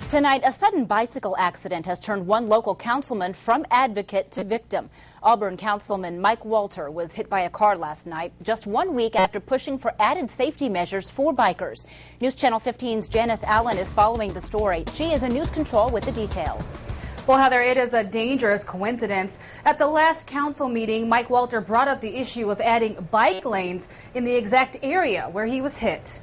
Tonight, a sudden bicycle accident has turned one local councilman from advocate to victim. Auburn Councilman Mike Walter was hit by a car last night, just 1 week after pushing for added safety measures for bikers. News Channel 15's Janice Allen is following the story. She is in news control with the details. Well, Heather, it is a dangerous coincidence. At the last council meeting, Mike Walter brought up the issue of adding bike lanes in the exact area where he was hit.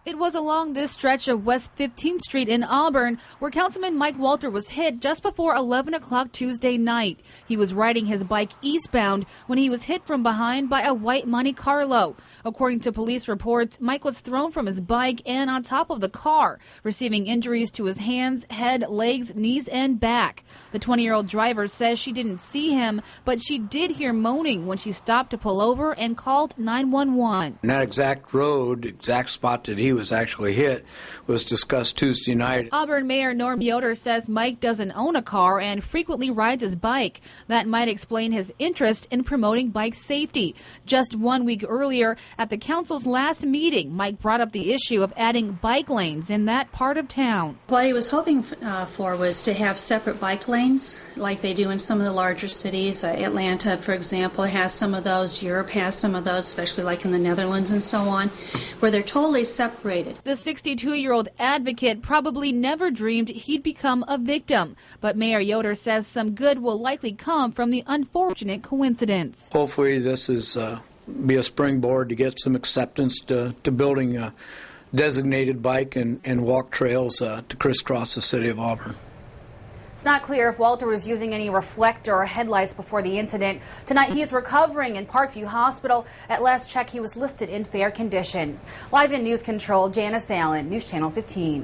It was along this stretch of West 15th Street in Auburn where Councilman Mike Walter was hit just before 11 o'clock Tuesday night. He was riding his bike eastbound when he was hit from behind by a white Monte Carlo. According to police reports, Mike was thrown from his bike and on top of the car, receiving injuries to his hands, head, legs, knees, and back. The 20-year-old driver says she didn't see him, but she did hear moaning when she stopped to pull over and called 911. And that exact road, exact spot that he was actually hit was discussed Tuesday night. Auburn Mayor Norm Yoder says Mike doesn't own a car and frequently rides his bike. That might explain his interest in promoting bike safety. Just 1 week earlier, at the council's last meeting, Mike brought up the issue of adding bike lanes in that part of town. What he was hoping for was to have separate bike lanes like they do in some of the larger cities. Atlanta, for example, has some of those. Europe has some of those, especially like in the Netherlands and so on, where they're totally separated. The 62-year-old advocate probably never dreamed he'd become a victim, but Mayor Yoder says some good will likely come from the unfortunate coincidence. Hopefully this is be a springboard to get some acceptance to building a designated bike and walk trails to crisscross the city of Auburn. It's not clear if Walter was using any reflector or headlights before the incident. Tonight, he is recovering in Parkview Hospital. At last check, he was listed in fair condition. Live in News Control, Janice Allen, News Channel 15.